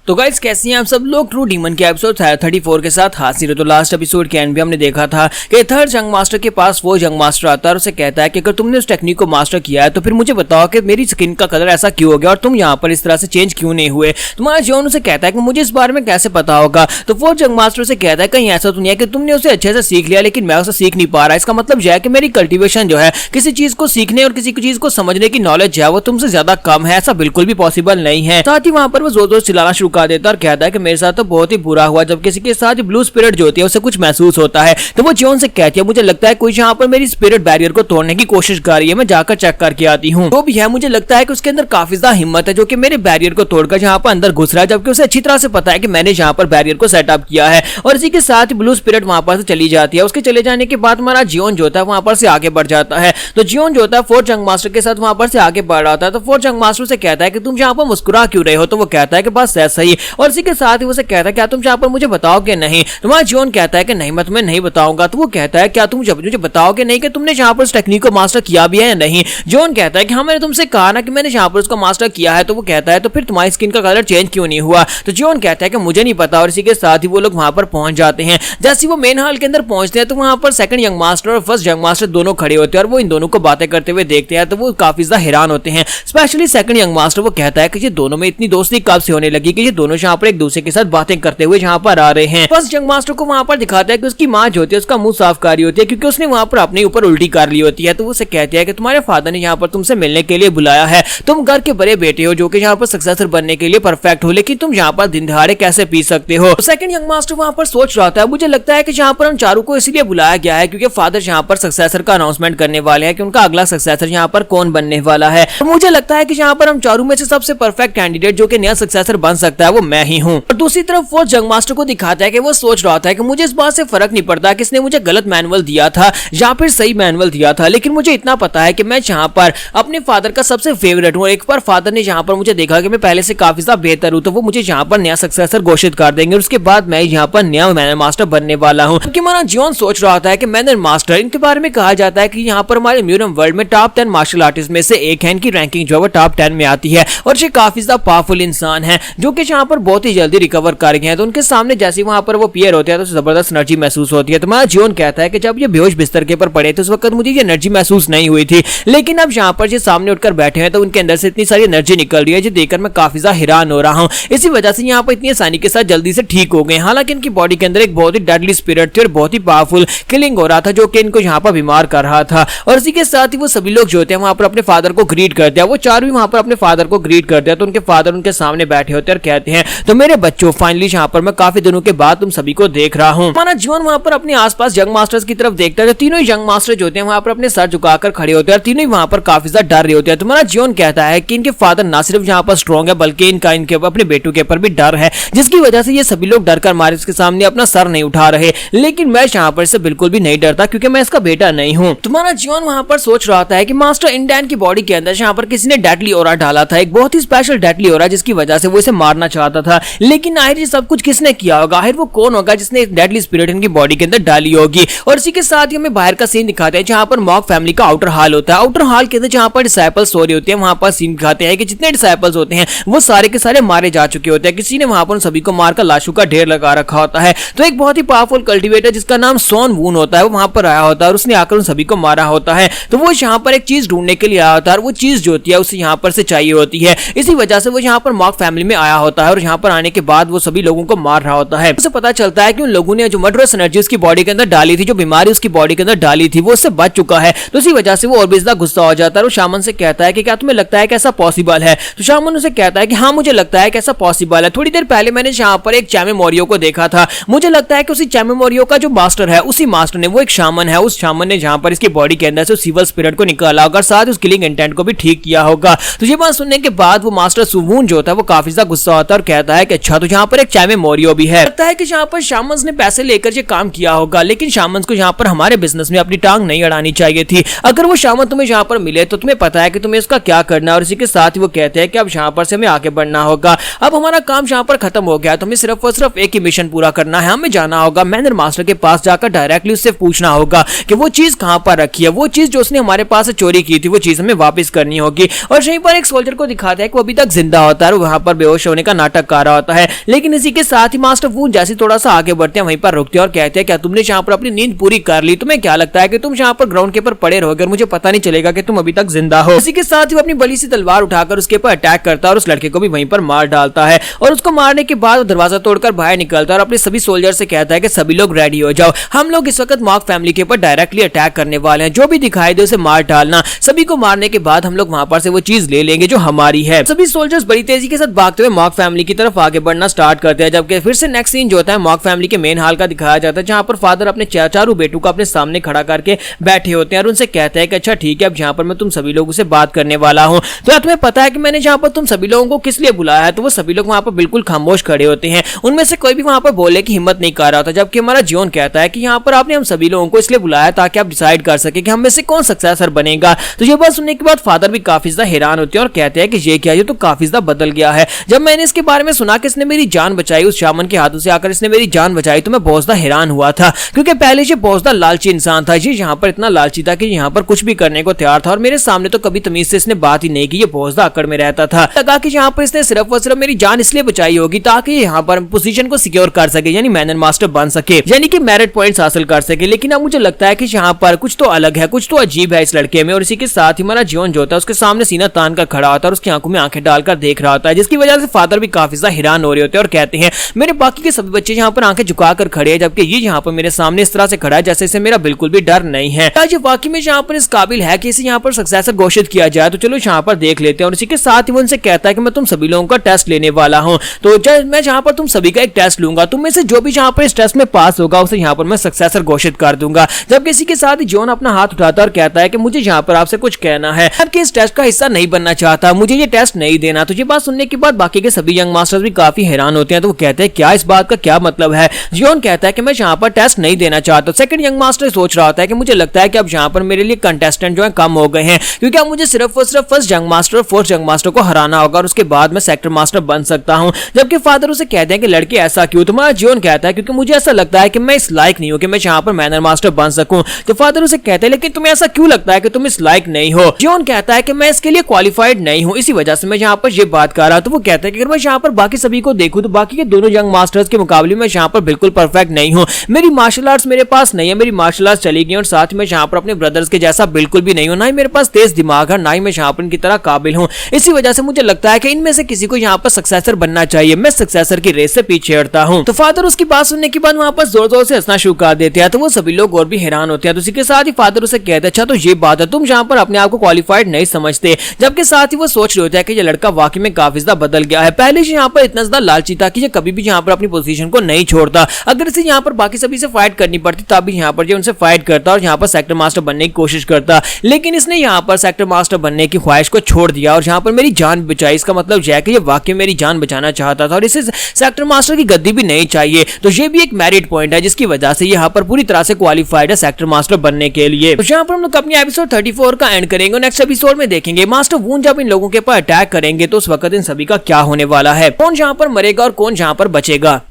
तो गाइस कैसे हैं आप सब लोग। ट्रू डीमन के एपिसोड 34 के साथ हाजिर है। तो लास्ट एपिसोड के एंड भी हमने देखा था कि थर्ड जंग मास्टर के पास वो जंग मास्टर आता है और उसे कहता है कि अगर तुमने उस टेक्निक को मास्टर किया है तो फिर मुझे बताओ कि मेरी स्किन का कलर ऐसा क्यों हो गया और तुम यहाँ पर इस तरह से चेंज क्यों नहीं हुए। तुम्हारा जॉन उसे कहता है कि मुझे इस बारे में कैसे पता होगा। तो वो जंग मास्टर उसे कहता है कहीं ऐसा तो नहीं है कि तुमने उसे अच्छे से सीख लिया लेकिन मैं उसे सीख नहीं पा रहा। इसका मतलब यह है कि मेरी कल्टीवेशन जो है किसी चीज को सीखने और किसी चीज को समझने की नॉलेज जो है वो तुमसे ज्यादा कम है। ऐसा बिल्कुल भी पॉसिबल नहीं है। साथ ही वहां पर वो जोर जोर चिल्लाना शुरू कर देता है और कहता है कि मेरे साथ तो बहुत ही बुरा हुआ। जब किसी के साथ ब्लू स्पिरिट जो होती है उसे कुछ महसूस होता है तो वो जॉन से कहती है मुझे लगता है कोई यहाँ पर मेरी स्पिरिट बैरियर को तोड़ने की कोशिश कर रही है, मैं जाकर चेक करके आती हूँ। तो भी है मुझे लगता है कि उसके अंदर काफी ज्यादा हिम्मत है जो कि मेरे बैरियर को तोड़कर यहाँ पर अंदर घुस रहा है, जबकि उसे अच्छी तरह से पता है कि मैंने यहाँ पर बैरियर को सेटअप किया है। और इसी के साथ ब्लू स्पिरिट वहां पर से चली जाती है। उसके चले जाने के बाद हमारा जियोन जो होता है वहां पर से आगे बढ़ जाता है। तो जियोन जो होता है फोर्थ जंग मास्टर के साथ वहां पर से आगे बढ़ रहा था। तो फोर्थ जंग मास्टर से कहता है कि तुम यहाँ पर मुस्कुरा क्यों रहे हो। तो वो कहता है कि बस ऐसा ही। और इसी के साथ ही उसे कहता है क्या तुम यहाँ पर मुझे बताओगे नहीं। तुम्हारा जियोन कहता है कि नहीं मैं तुम्हें नहीं बताऊंगा। तो वो कहता है क्या तुम जब मुझे बताओगे नहीं कि तुमने यहाँ पर उस टेक्निक को मास्टर किया भी है या नहीं। जियोन कहता है कि हाँ मैंने तुमसे कहा ना कि मैंने यहाँ पर उसको मास्टर किया है। तो वो कहता है तो फिर तुम्हारी स्किन का कलर चेंज क्यों नहीं हुआ। तो जियोन कहता है कि मुझे नहीं पता। और इसी के साथ ही वो लोग वहां पर पहुंच जाते हैं। जैसे वो मेन हॉल के अंदर पहुंचते हैं तो वहां पर सेकंड यंग मास्टर और फर्स्ट यंग मास्टर दोनों खड़े होते हैं और वो इन दोनों को बातें करते हुए देखते हैं। तो वो काफी ज्यादा हैरान होते हैं। स्पेशली सेकंड यंग मास्टर वो कहता है कि ये दोनों में इतनी दोस्ती कब से होने लगी कि ये दोनों यहाँ पर एक दूसरे के साथ बातें करते हुए यहाँ पर आ रहे हैं। फर्स्ट यंग मास्टर को वहां पर दिखाता है कि उसकी माँ जो होती है उसका मुंह साफ कर रही होती है क्योंकि उसने वहां पर अपने ऊपर उल्टी कर ली होती है। तो वो उसे कहती है कि तुम्हारे फादर ने यहाँ पर तुमसे मिलने के लिए बुलाया है। तुम घर के बड़े बेटे हो जो कि यहाँ पर सक्सेसर बनने के लिए परफेक्ट हो, लेकिन तुम यहाँ पर दिन दहाड़े कैसे पी सकते हो। सेकंड यंग मास्टर वहां पर सोच रहा था मुझे लगता है कि यहाँ पर हम चारों को इसलिए बुलाया गया है क्योंकि फादर यहाँ पर सक्सेसर का अनाउंसमेंट करने वाले हैं कि उनका अगला सक्सेसर यहाँ पर कौन बनने वाला है। तो मुझे लगता है कि यहाँ पर हम चारों में से सबसे परफेक्ट कैंडिडेट जो कि नया सक्सेसर बन सकता है वो मैं ही हूँ। और दूसरी तरफ फोर्थ जंग मास्टर को दिखाता है कि वो सोच रहा था कि मुझे इस बात से फर्क नहीं पड़ता कि इसने मुझे गलत मैनुअल दिया था या फिर सही मैनुअल दिया था, लेकिन मुझे इतना पता है कि मैं यहाँ पर अपने फादर का सबसे फेवरेट हूँ। और एक बार फादर ने यहाँ पर मुझे देखा कि मैं पहले से काफी ज्यादा बेहतर हूँ तो वो मुझे यहाँ पर नया सक्सेसर घोषित कर देंगे और उसके बाद मैं यहाँ पर नया मैनर मास्टर बनने वाला हूँ। क्योंकि हमारा जियोन सोच रहा था कि मैनर मास्टर इनके बारे में कहा जाता है कि यहाँ पर हमारे म्यूरम वर्ल्ड में टॉप 10 मार्शल आर्टिस्ट में से एक है। इनकी रैंकिंग जो है टॉप 10 में आती है और ये काफी ज्यादा पावरफुल इंसान है जो कि यहाँ पर बहुत ही जल्दी रिकवर कर गए हैं। तो उनके सामने जैसे वहां पर वो पियर होते हैं तो जबरदस्त एनर्जी महसूस होती है। तो हमारा जियोन कहता है कि जब ये बेहोश बिस्तर के ऊपर पड़े थे उस वक्त मुझे ये एनर्जी महसूस नहीं हुई थी, लेकिन अब यहाँ पर ये सामने उठकर बैठे हैं तो उनके अंदर से इतनी सारी एनर्जी निकल रही है जो देखकर मैं काफी ज्यादा हैरान हो रहा हूँ। इसी वजह से यहाँ पर इतनी आसानी के साथ जल्दी से ठीक हो गए। हालांकि इनकी बॉडी के अंदर एक बहुत ही डेडली स्पिरिट थी और बहुत ही पावरफुल किलिंग हो रहा था जो कि इनको यहाँ पर बीमार कर रहा था। और इसी के साथ ही वो सभी लोग जो होते हैं वहां पर अपने फादर को ग्रीट करते हैं। वो चारों भी वहां पर अपने फादर को ग्रीट करते हैं। तो उनके फादर उनके सामने बैठे होते हैं और कहते हैं तो मेरे बच्चों फाइनली यहाँ पर मैं काफी दिनों के बाद तुम सभी को देख रहा हूँ। हमारा जीवन वहां पर अपने आसपास जंग मास्टर्स की तरफ देखता है। तीनों ही जंग मास्टर जो होते हैं वहां पर अपने सर झुकाकर खड़े होते हैं और तीनों ही वहां पर काफी ज्यादा डर रहे होते हैं। तुम्हारा जीवन कहता है कि इनके फादर ना सिर्फ यहाँ पर स्ट्रॉन्ग है बल्कि इनके अपने बेटों के ऊपर भी डर है जिसकी वजह से ये सभी लोग डर कर मारे इसके सामने अपना सर नहीं उठा रहे। लेकिन मैं यहाँ पर से बिल्कुल भी नहीं डरता क्योंकि मैं इसका बेटा नहीं हूँ। तुम्हारा जीवन वहां पर सोच रहा था कि मास्टर इंडियन की बॉडी के अंदर यहाँ पर किसी ने डेडली ऑरा डाला था, एक बहुत ही स्पेशल डेडली ऑरा जिसकी वजह से वो इसे मारना चाहता था। लेकिन आखिर ये सब कुछ किसने किया होगा, आखिर वो कौन होगा जिसने एक डेडली स्पिरिट इनकी बॉडी के अंदर डाली होगी। और इसी के साथ ही हमें बाहर का सीन दिखाते हैं जहां पर मॉक फैमिली का आउटर हॉल होता है। आउटर हॉल के अंदर जहां पर डिसाइपल्स सो रहे होते हैं वहां पर सीन दिखाते हैं कि जितने डिसाइपल्स होते हैं वो सारे के सारे मारे जा चुके होते हैं। किसी ने वहां पर सभी को मारकर लाशों का ढेर लगा रखा होता है। तो एक बहुत ही पावरफुल कल्टिवेटर जिसका नाम सोन वून होता है वो वहां पर आया होता है और उसने आकर उन सभी को मारा होता है। तो वो यहाँ पर एक चीज ढूंढने के लिए आया होता है और वो चीज जो होती है उसे यहाँ पर से चाहिए होती है। इसी वजह से वो यहाँ पर मॉक फैमिली में आया होता है और यहाँ पर आने के बाद वो सभी लोगों को मार रहा होता है। उसे पता चलता है कि उन लोगों ने जो मर्डरस एनर्जी उसकी बॉडी के अंदर डाली थी, जो बीमारी उसकी बॉडी के अंदर डाली थी वो उससे बच चुका है। तो इसी वजह से वो और भी ज्यादा गुस्सा हो जाता है और शामन से कहता है कि क्या तुम्हें लगता है कि ऐसा पॉसिबल है। तो शामन उसे कहता है कि हाँ मुझे लगता है कि ऐसा पॉसिबल है। थोड़ी देर पहले मैंने यहाँ पर एक चैमे मोरियो को देखा था। मुझे लगता है कि उसी चैमे मोरियो का जो मास्टर है उसी मास्टर ने वो एक शामन है, उस शामन ने जहाँ पर इसकी बॉडी के अंदर से सिविल स्पिरिट को निकाला होगा, साथ उस किलिंग इंटेंट को भी ठीक किया होगा। तो ये बात सुनने के बाद वो मास्टर सुवून जो होता है वो काफी ज्यादा गुस्सा होता है और कहता है कि अच्छा तो यहाँ पर एक चैमे मोरियो भी है। लगता है कि यहाँ पर शामन्स ने पैसे लेकर ये काम किया होगा, लेकिन शामन्स को यहाँ पर हमारे बिजनेस में अपनी टांग नहीं अड़ानी चाहिए थी। अगर वो शामन तुम्हें यहाँ पर मिले तो तुम्हें पता है कि तुम्हें इसका क्या करना है। और इसी के साथ ही वो कहते हैं कि अब यहाँ पर से हमें आगे बढ़ना होगा। अब हमारा काम यहाँ पर खत्म हो गया, तुम्हें सिर्फ और सिर्फ एक ही मिशन पूरा करना है। हमें जाना होगा मैनर मास्टर के पास, जाकर डायरेक्टली उससे पूछना होगा कि वो चीज कहां पर रखी है, वो चीज जो उसने हमारे पास से चोरी की थी वो चीज हमें वापस करनी होगी। और यहीं पर एक सोल्जर को दिखाता है कि वो अभी तक जिंदा होता है और वहां पर बेहोश होने का नाटक कर रहा होता है। लेकिन इसी के साथ ही मास्टर वून जैसे थोड़ा सा आगे बढ़ते हैं वहीं पर रुकते हैं और कहते हैं क्या तुमने यहाँ पर अपनी नींद पूरी कर ली? तुम्हें क्या लगता है कि तुम यहाँ पर ग्राउंड के ऊपर पड़े रहोगे और मुझे पता नहीं चलेगा कि तुम अभी तक जिंदा हो? इसी के साथ ही वो अपनी बड़ी सी तलवार उठाकर उसके ऊपर अटैक करता है और उस लड़के को भी वहीं पर मार डालता है। और उसको मारने के बाद वो दरवाजा तोड़कर बाहर निकलता है और अपने सभी सोल्जर से कहता है कि सभी लोग रेडी हो जाओ, हम लोग इस वक्त मॉक फैमिली के ऊपर डायरेक्टली अटैक करने वाले हैं, जो भी दिखाई दे उसे मार डालना। सभी को मारने के बाद हम लोग वहां पर से वो चीज ले लेंगे जो हमारी है। सभी सोल्जर्स बड़ी तेजी के साथ भागते हुए मॉक फैमिली की तरफ आगे बढ़ना स्टार्ट करते हैं। जबकि फिर से नेक्स्ट सीन जो होता है मॉक फैमिली के मेन हॉल का दिखाया जाता है, जहां पर फादर अपने चारों बेटों को अपने सामने खड़ा करके बैठे होते हैं और उनसे कहते हैं कि अच्छा ठीक है, अब जहां पर मैं तुम सभी लोगों से बात करने वाला हूं, तो क्या तुम्हें पता है कि मैंने जहां पर तुम सभी लोगों को किस लिए बुलाया है? तो वो सभी लोग वहां पर बिल्कुल खामोश खड़े होते हैं, उनमें से कोई भी वहां पर बोलने की हिम्मत नहीं कर रहा था। जबकि हमारा जियोन कहता है कि यहाँ पर आपने हम सभी लोगों को इसलिए बुलाया ताकि आप डिसाइड कर सके कि हम में से कौन सक्सेसर बनेगा। तो ये बात सुनने के बाद फादर भी काफी ज्यादा हैरान होते हैं और कहते हैं कि ये क्या, ये तो काफी ज्यादा बदल गया है। जब मैंने इसके बारे में सुना कि इसने मेरी जान बचाई, उस शामन के हाथों से आकर इसने मेरी जान बचाई, तो मैं बहुत ज्यादा हैरान हुआ था, क्योंकि पहले ये बहुत ज्यादा लालची इंसान था। ये यहाँ पर इतना लालची था कि यहाँ पर कुछ भी करने को तैयार था और मेरे सामने तो कभी तमीज से इसने बात ही नहीं की। ये बहुत ज्यादा अकड़ में रहता था। लगा कि यहाँ पर इसने सिर्फ और सिर्फ मेरी जान इसलिए बचाई होगी ताकि यहाँ पर पोजीशन को सिक्योर कर सके, यानी मैन एंड मास्टर बन सके, यानी कि मेरिट पॉइंट्स हासिल कर सके। लेकिन अब मुझे लगता है कि यहाँ पर कुछ तो अलग है, कुछ तो अजीब है इस लड़के में। और इसी के साथ ही हमारा जियोन जो होता है उसके सामने सीना तान कर खड़ा होता है और उसकी आंखों में आंखें डालकर देख रहा होता है, जिसकी वजह से फादर भी काफी ज्यादा हैरान हो रहे होते हैं और कहते हैं मेरे बाकी के सभी बच्चे यहाँ पर आंखें झुकाकर खड़े हैं, जबकि ये यहाँ पर मेरे सामने इस तरह से खड़ा है जैसे इसे मेरा बिल्कुल भी डर नहीं है। आज ये वाकई में यहाँ पर इस काबिल है कि इसे यहाँ पर सक्सेसर घोषित किया जाए, तो चलो यहाँ पर देख लेते हैं। और इसी के साथ ही वो उनसे कहता है कि मैं तुम सभी लोगों का टेस्ट लेने वाला हूँ, तो मैं यहाँ पर तुम सभी का एक टेस्ट लूंगा, तुम में से जो भी यहाँ पर इस टेस्ट में पास होगा उसे यहाँ पर मैं सक्सेसर घोषित कर दूंगा। जबकि इसी के साथ ही जॉन अपना हाथ उठाता है और कहता है कि मुझे यहाँ पर आपसे कुछ कहना है, आपके इस टेस्ट का हिस्सा नहीं बनना चाहता, मुझे ये टेस्ट नहीं देना। तो ये बात सुनने के बाद बाकी के सभी यंग मास्टर्स भी काफी हैरान होते हैं, तो वो कहते हैं क्या इस बात का क्या मतलब है? जॉन कहता है कि मैं यहाँ पर टेस्ट नहीं देना चाहता। सेकंड यंग मास्टर सोच रहा होता है कि मुझे लगता है कि अब यहाँ पर मेरे लिए कंटेस्टेंट जो है कम हो गए हैं, क्योंकि अब मुझे सिर्फ और सिर्फ फर्स्ट यंग मास्टर और फोर्थ यंग मास्टर को हराना होगा और उसके बाद मैं सेक्टर मास्टर बन सकता हूँ। जबकि फादर उसे कहते हैं कि लड़के ऐसा क्यों? तुम्हारा जॉन कहता है क्योंकि मुझे ऐसा लगता है कि मैं इस लायक नहीं हूँ कि मैं यहाँ पर मैनर मास्टर बन सकूं। तो फादर उसे कहते हैं लेकिन तुम्हें ऐसा क्यों लगता है कि तुम इस लायक नहीं हो? जॉन कहता है कि मैं इसके लिए क्वालिफाइड नहीं हूँ, इसी वजह से मैं यहाँ पर ये बात कर रहा हूँ। तो वो कहता है कि अगर मैं यहाँ पर बाकी सभी को देखूं तो बाकी के दोनों यंग मास्टर्स के मुकाबले में यहाँ पर बिल्कुल परफेक्ट नहीं हूँ, मेरी मार्शल आर्ट्स मेरे पास नहीं है, मेरी मार्शल आर्ट्स चली गई और साथ ही मैं यहाँ पर अपने ब्रदर्स के जैसा बिल्कुल भी नहीं हूँ, ना ही मेरे पास तेज दिमाग है, ना ही मैं यहाँ पर इनकी तरह काबिल हूँ। इसी वजह से मुझे लगता है कि इनमें से किसी को यहाँ पर सक्सेसर बनना चाहिए, मैं सक्सेसर की रेस से पीछे हटता हूँ। तो फादर उसकी बात सुनने के बाद वहाँ पर जोर जोर से हंसना शुरू कर देते हैं, तो वो सभी लोग और भी हैरान होते हैं। तो इसी के साथ ही फादर उसे कहते हैं अच्छा तो ये बात है, तुम यहाँ पर अपने आप को क्वालिफाइड नहीं समझते। जबकि साथ ही वो सोच रहे होते हैं कि ये लड़का वाकई में काफी ज्यादा बदल गया है, पहले से यहाँ पर इतना ज्यादा लालची था कि ये कभी भी यहाँ पर अपनी पोजीशन को नहीं छोड़ता, अगर इसे यहाँ पर बाकी सभी से फाइट करनी पड़ती तब भी यहाँ पर जो उनसे फाइट करता और यहाँ पर सेक्टर मास्टर बनने की कोशिश करता। लेकिन इसने यहाँ पर सेक्टर मास्टर बनने की ख्वाहिश को छोड़ दिया और यहाँ पर मेरी जान बचाई। इसका मतलब यह है कि ये वाकई मेरी जान बचाना चाहता था और इसे सेक्टर मास्टर की गद्दी भी नहीं चाहिए। तो ये भी एक मेरिट पॉइंट है जिसकी वजह से यहाँ पर पूरी तरह से क्वालिफाइड है सेक्टर मास्टर बनने के लिए। तो यहाँ पर हम लोग अपनी एपिसोड 34 का एंड करेंगे। नेक्स्ट एपिसोड में देखेंगे मास्टर वून जब इन लोगों के ऊपर अटैक करेंगे तो उस वक्त इन सभी का क्या होने वाला है, कौन यहाँ पर मरेगा और कौन यहाँ पर बचेगा।